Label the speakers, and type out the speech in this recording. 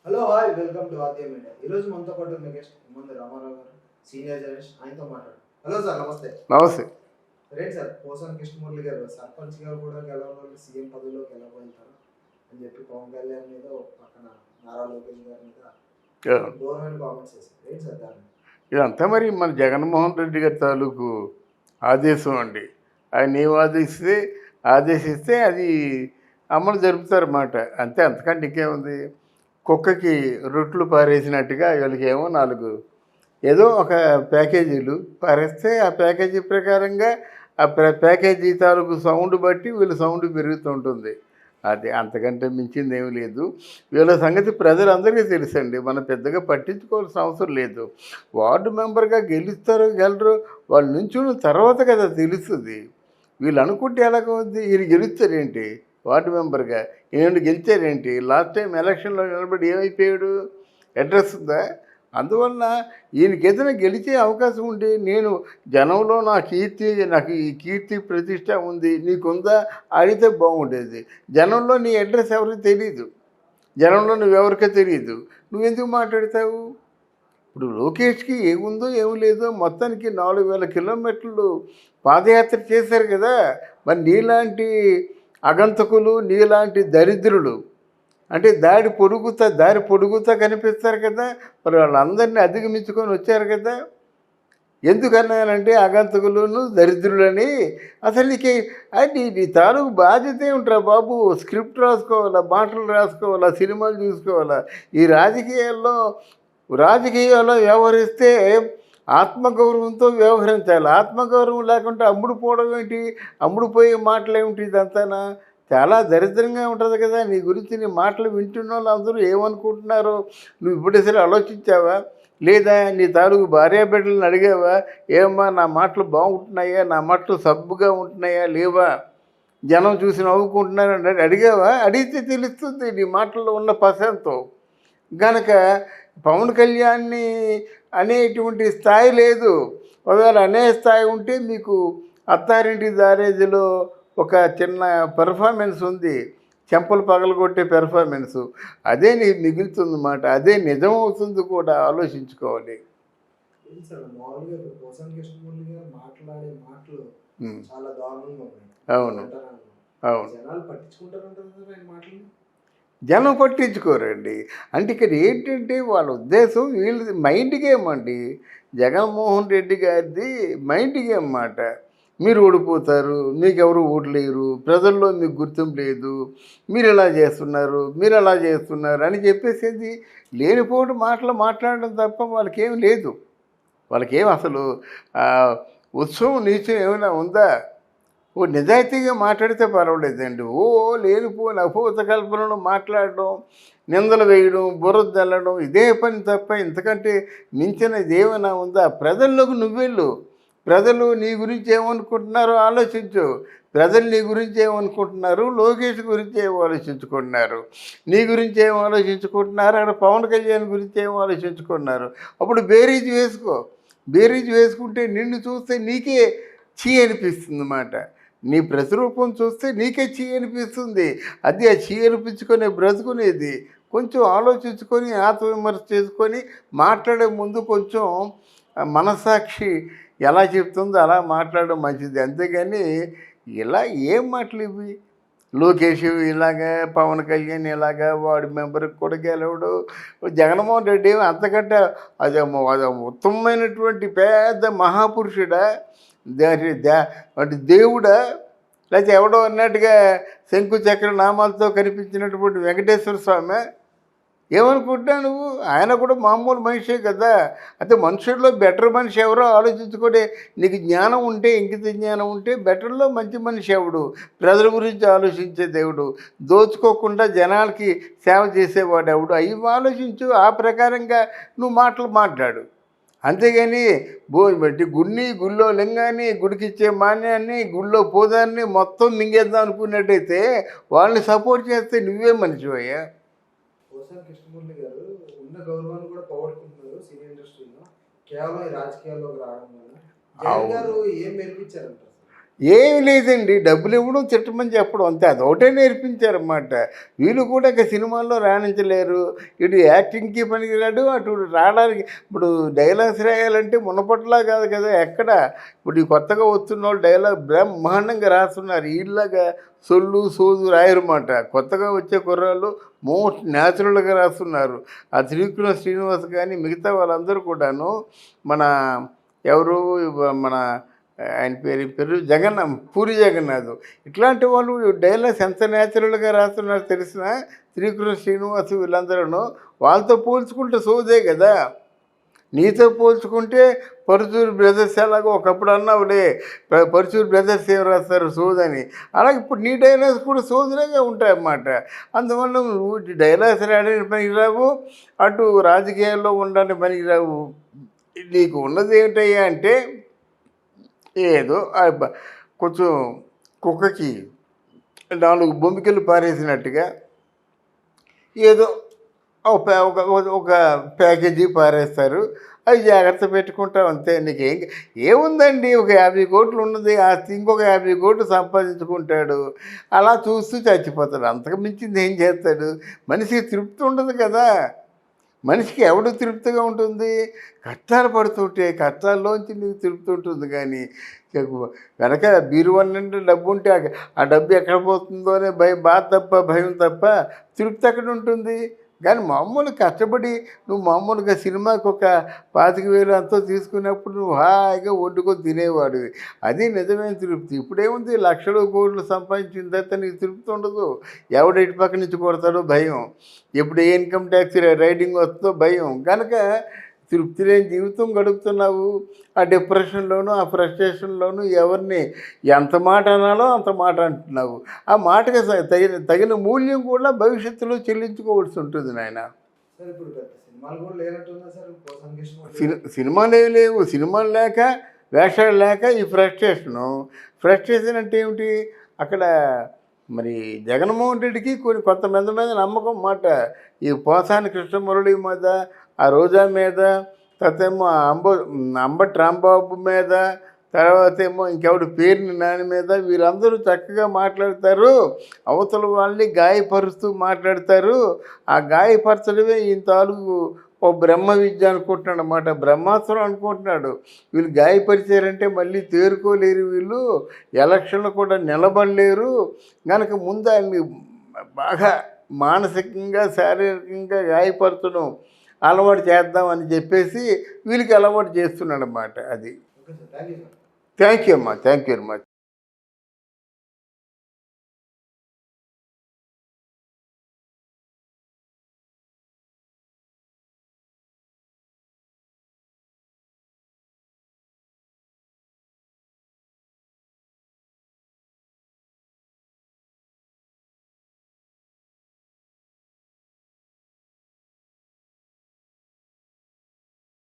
Speaker 1: Hello hi welcome to Aadya media. ఈరోజు మనతో పాటు ఉన్న గెస్ట్ ముందు రామారావు గారు, సీనియర్ జర్నలిస్ట్. ఆయనతో మాట్లాడు. హలో సార్, నమస్తే.
Speaker 2: నమస్తే.
Speaker 1: రేంటి సార్, పోసాని కృష్ణమురళి గారు సర్పంచ్ గారు కూడా గెలవాలి, సీఎం పదవిలోకి వెళ్ళబోతారు అని చెప్పి పవన్ కళ్యాణ్ మీద ఒక పక్కన నారా లోకేష్ గారి మీద ఘోరమైన కామెంట్స్ చేశారు. ఏంటి సార్ దాన్ని?
Speaker 2: ఇదంతా మరి మన జగన్మోహన్ రెడ్డి గారి తాలూకు ఆదేశం అండి. ఆయన ఏం ఆదేశిస్తే అది అమలు జరుపుతారన్నమాట. అంతే, అంతకంటే ఇంకేముంది. కుక్కకి రొట్లు పారేసినట్టుగా వీళ్ళకి ఏమో నాలుగు ఏదో ఒక ప్యాకేజీలు పారేస్తే ఆ ప్యాకేజీ ప్రకారంగా ఆ ప్యాకేజీ తాలూకు సౌండ్ బట్టి వీళ్ళ సౌండ్ పెరుగుతుంటుంది. అది అంతకంటే మించింది ఏమీ లేదు. వీళ్ళ సంగతి ప్రజలందరికీ తెలుసండి, మనం పెద్దగా పట్టించుకోవాల్సిన అవసరం లేదు. వార్డు మెంబర్గా గెలుస్తారో గెలరు వాళ్ళు నుంచున్న తర్వాత కదా తెలుస్తుంది. వీళ్ళు అనుకుంటే ఎలాగవుద్ది, వీళ్ళు గెలుస్తారేంటి వార్డు మెంబర్గా, ఈయన గెలిచారేంటి? లాస్ట్ టైం ఎలక్షన్లో నిలబడి ఏమైపోయాడు? అడ్రస్ ఉందా? అందువల్ల ఈయనకి ఏదైనా గెలిచే అవకాశం ఉండి, నేను జనంలో నాకు ఈ కీర్తి ప్రతిష్ట ఉంది, నీకుందా అడిగితే బాగుండేది. జనంలో నీ అడ్రస్ ఎవరికి తెలియదు, జనంలో నువ్వెవరికీ తెలియదు, నువ్వెందుకు మాట్లాడతావు? ఇప్పుడు లోకేష్కి ఏముందో ఏమి లేదో మొత్తానికి 4000 కిలోమీటర్లు పాదయాత్ర చేశారు కదా. మరి నీలాంటి అగంతకులు, నీలాంటి దరిద్రులు అంటే దారి పొడుగుతా కనిపిస్తారు కదా. మరి వాళ్ళందరినీ అధిగమించుకొని వచ్చారు కదా. ఎందుకన్నానంటే అగంతకులను దరిద్రులని. అసలు నీ తాలూకు బాధ్యత ఏమిట్రా బాబు? స్క్రిప్ట్ రాసుకోవాలా, మాటలు రాసుకోవాలా, సినిమాలు చూసుకోవాలా? ఈ రాజకీయాల్లో వ్యవహరిస్తే ఆత్మగౌరవంతో వ్యవహరించాలి. ఆత్మగౌరవం లేకుండా అమ్ముడుపోవడం ఏంటి, అమ్ముడుపోయే మాటలు ఏమిటి? ఇదంతానా చాలా దరిద్రంగా ఉంటుంది కదా. నీ గురించి నీ మాటలు వింటున్న వాళ్ళు అందరూ ఏమనుకుంటున్నారో నువ్వు ఇప్పుడేసరి ఆలోచించావా? లేదా నీ తాలూకు భార్యాబిడ్డలను అడిగావా? ఏమమ్మా నా మాటలు బాగుంటున్నాయా, నా మాటలు సబ్బుగా ఉంటున్నాయా లేవా, జనం చూసి నవ్వుకుంటున్నారని అడిగావా? అడిగితే తెలుస్తుంది నీ మాటల్లో ఉన్న పసంతో. గనక పవన్ కళ్యాణ్ని అనేటువంటి స్థాయి లేదు. ఒకవేళ అనే స్థాయి ఉంటే మీకు అత్తారింటి దారేదిలో ఒక చిన్న పెర్ఫార్మెన్స్ ఉంది, చెంపలు పగలగొట్టే పెర్ఫార్మెన్సు. అదే నీకు మిగులుతుంది అన్నమాట. అదే నిజం అవుతుంది కూడా, ఆలోచించుకోవాలి.
Speaker 1: మామూలుగా పోసాని కృష్ణమురళి గారు మాట్లాడే మాటలు చాలా దారుణంగా ఉన్నాయి.
Speaker 2: అవును, అవును.
Speaker 1: జనాలు పట్టించుకుంటారంటారు ఆయన మాటలు.
Speaker 2: జనం పట్టించుకోరండి. అంటే ఇక్కడ ఏంటంటే వాళ్ళ ఉద్దేశం, వీళ్ళది మైండ్ గేమ్ అండి. జగన్మోహన్ రెడ్డి గారిది మైండ్ గేమ్ అన్నమాట. మీరు ఓడిపోతారు, మీకెవరు ఓట్లేరు, ప్రజల్లో మీకు గుర్తింపు లేదు, మీరు ఇలా చేస్తున్నారు, మీరు అలా చేస్తున్నారు అని చెప్పేసేది లేనిపోటు మాటలు మాట్లాడడం తప్ప వాళ్ళకేం లేదు. వాళ్ళకేం అసలు ఉత్సవం నీచం ఏమైనా ఉందా? ఓ నిజాయితీగా మాట్లాడితే పర్వాలేదండి. లేనిపోయిన అపోత కల్పనలు మాట్లాడడం, నిందలు వేయడం, బుర్ర తెల్లడం, ఇదే పని తప్ప ఇంతకంటే మించిన ఇదేమైనా ఉందా? ప్రజల్లోకి నువ్వెళ్ళు. ప్రజలు నీ గురించి ఏమనుకుంటున్నారో ఆలోచించు. ప్రజలు నీ గురించి ఏమనుకుంటున్నారు, లోకేష్ గురించి ఏం ఆలోచించుకుంటున్నారు, నీ గురించి ఏం ఆలోచించుకుంటున్నారు, అక్కడ పవన్ కళ్యాణ్ గురించి ఏం ఆలోచించుకుంటున్నారు. అప్పుడు బేరీజ్ వేసుకుంటే నిన్ను చూస్తే నీకే చీ అనిపిస్తుంది అన్నమాట. నీ ప్రతిరూపం చూస్తే నీకే చీ అనిపిస్తుంది. అది ఆ చీ అనిపించుకునే బ్రతుకునేది. కొంచెం ఆలోచించుకొని ఆత్మవిమర్శ చేసుకొని మాట్లాడే ముందు కొంచెం మనస్సాక్షి ఎలా చెప్తుందో అలా మాట్లాడడం మంచిది. అంతేగాని ఇలా ఏం మాటలు ఇవి? లోకేష్ ఇలాగా, పవన్ కళ్యాణ్ ఇలాగా, వార్డు మెంబర్కి కూడా గెలవడు. జగన్మోహన్ రెడ్డి అంతకంటే అది ఉత్తమమైనటువంటి పెద్ద మహాపురుషుడా, అంటే దేవుడా, లేకపోతే ఎవడో అన్నట్టుగా శంకు చక్ర నామాలతో కనిపించినటువంటి వెంకటేశ్వర స్వామి? ఏమనుకుంటున్నా నువ్వు? ఆయన కూడా మామూలు మనిషే కదా. అయితే మనుషుల్లో బెటర్ మనిషి ఎవరో ఆలోచించుకుంటే, నీకు జ్ఞానం ఉంటే, ఇంకిత జ్ఞానం ఉంటే బెటర్లో మంచి మనిషి ఎవడు? ప్రజల గురించి ఆలోచించే దేవుడు, దోచుకోకుండా జనాలకి సేవ చేసేవాడు ఎవడు? అవి ఆలోచించు. ఆ ప్రకారంగా నువ్వు మాట్లాడు. అంతేగాని బట్టి గుళ్ళో లింగాన్ని, గుడికిచ్చే మాన్యాన్ని, గుళ్ళో పోదాన్ని మొత్తం మింగేద్దాం అనుకున్నట్టయితే వాళ్ళని సపోర్ట్ చేస్తే నువ్వే మనిషివయ్యా.
Speaker 1: పోసాని కృష్ణమురళి గారు ఉన్న గౌరవాన్ని కూడా పోగొట్టుకుంటున్నారు సినీ ఇండస్ట్రీలో, కేవలం ఈ రాజకీయాల్లోకి రావడం వల్ల. జగన్ గారు ఏం మెరిపించారంటారు?
Speaker 2: ఏమి లేదండి, డబ్బులు ఇవ్వడం తిట్టమని చెప్పడం అంతే, అదొకటే నేర్పించారన్నమాట. వీళ్ళు కూడా ఇక సినిమాల్లో రాణించలేరు, ఇటు యాక్టింగ్కి పనికిరాడు, అటు రావడానికి. ఇప్పుడు డైలాగ్స్ రాయాలంటే మునపట్లా కాదు కదా, ఎక్కడ ఇప్పుడు ఈ కొత్తగా వస్తున్న వాళ్ళు డైలాగ్ బ్రహ్మాండంగా రాస్తున్నారు, వీళ్ళగా సొల్లు సోదు రాయరన్నమాట. కొత్తగా వచ్చే కుర్రాళ్ళు మోస్ట్ న్యాచురల్గా రాస్తున్నారు. ఆ త్రివిక్రమ శ్రీనివాస్ కానీ మిగతా వాళ్ళందరూ కూడాను, మన ఎవరు, మన ఆయన పేరు పూరి జగన్నాథ్, ఇట్లాంటి వాళ్ళు డైలాగ్స్ ఎంత న్యాచురల్గా రాస్తున్నారో తెలిసిన త్రివిక్రమ శ్రీనివాస్ వీళ్ళందరూ. వాళ్ళతో పోల్చుకుంటే సోదే కదా. నీతో పోల్చుకుంటే పరుచూరు బ్రదర్స్ ఎలాగో ఒకప్పుడు అన్నావులే, పరుచూరు బ్రదర్స్ ఏం రాస్తారు సోదని, అలాగే ఇప్పుడు నీ డైలాగ్స్ కూడా సోదులాగా ఉంటాయన్నమాట. అందువల్ల నువ్వు డైలాగ్స్ రాయడానికి పనికిరావు, అటు రాజకీయాల్లో ఉండడానికి పనికిరావు. నీకు ఉన్నది ఏమిటయ్యా అంటే ఏదో కొంచెం కుక్కకి 4 బొమ్మికలు పారేసినట్టుగా ఏదో ఒక ప్యాకేజీ పారేస్తారు, అవి జాగ్రత్త పెట్టుకుంటాం అంతే. నీకేం ఏముందండి, ఒక 50 కోట్లు ఉన్నది ఆస్తి, ఇంకొక 50 కోట్లు సంపాదించుకుంటాడు, అలా చూస్తూ చచ్చిపోతాడు. అంతకు మించింది ఏం చేస్తాడు? మనిషికి తృప్తి ఉండదు కదా. మనిషికి ఎవడు తృప్తిగా ఉంటుంది? కష్టాలు పడుతుంటే కష్టాల్లోంచి నీకు తృప్తి ఉంటుంది. కానీ వెనక బీరువా నిండా డబ్బు ఉంటే ఆ డబ్బు ఎక్కడ పోతుందో అనే బాధ తప్ప, భయం తప్ప తృప్తి ఎక్కడ ఉంటుంది? కానీ మామూలు కష్టపడి నువ్వు మామూలుగా సినిమాకి ఒక 25,000 అంతా తీసుకున్నప్పుడు నువ్వు హాయిగా వండుకొని తినేవాడివి, అది నిజమైన తృప్తి. ఇప్పుడేముంది, లక్షలు కోట్లు సంపాదించిన తర్వాత నీకు తృప్తి ఉండదు. ఎవడు ఇటు పక్క నుంచి కొడతాడో భయం, ఎప్పుడు ఏ ఇన్కమ్ ట్యాక్స్ రైడింగ్ వస్తుందో భయం. కనుక తృప్తి లేని జీవితం గడుపుతున్నావు. ఆ డిప్రెషన్లోనూ ఆ ఫ్రస్ట్రేషన్లోనూ ఎవరిని ఎంత మాట అనాలో అంత మాట అంటున్నావు. ఆ మాటకి తగిన మూల్యం కూడా భవిష్యత్తులో చెల్లించుకోవాల్సి ఉంటుంది నాయన. సినిమాలు లేవు, సినిమాలు లేక వేషాలు లేక ఈ ఫ్రస్ట్రేషన్ అంటే ఏమిటి? అక్కడ మరి జగన్మోహన్ రెడ్డికి కొంతమంది మీద నమ్మకం మాట, ఈ పోసాని కృష్ణమురళి మీద, ఆ రోజా మీద, తర్వాత ఏమో అంబటి రాంబాబు మీద, తర్వాత ఏమో ఇంకెవడు పేరుని నాని మీద, వీరందరూ చక్కగా మాట్లాడతారు, అవతల వాళ్ళని గాయపరుస్తూ మాట్లాడతారు. ఆ గాయపరచడమే ఈయన తాలూకు ఓ బ్రహ్మ విద్య అనుకుంటున్నాడు అన్నమాట, బ్రహ్మాస్త్రం అనుకుంటున్నాడు. వీళ్ళు గాయపరిచారంటే మళ్ళీ తేరుకోలేరు, వీళ్ళు ఎలక్షన్లు కూడా నిలబడలేరు. కనుక ముందు ఆయన్ని బాగా మానసికంగా శారీరకంగా గాయపరచడం అలవాటు చేద్దామని చెప్పేసి వీళ్ళకి అలవాటు చేస్తున్నాడు అన్నమాట. అది. థ్యాంక్ యూ అమ్మా, థ్యాంక్ యూ వెరీ మచ్.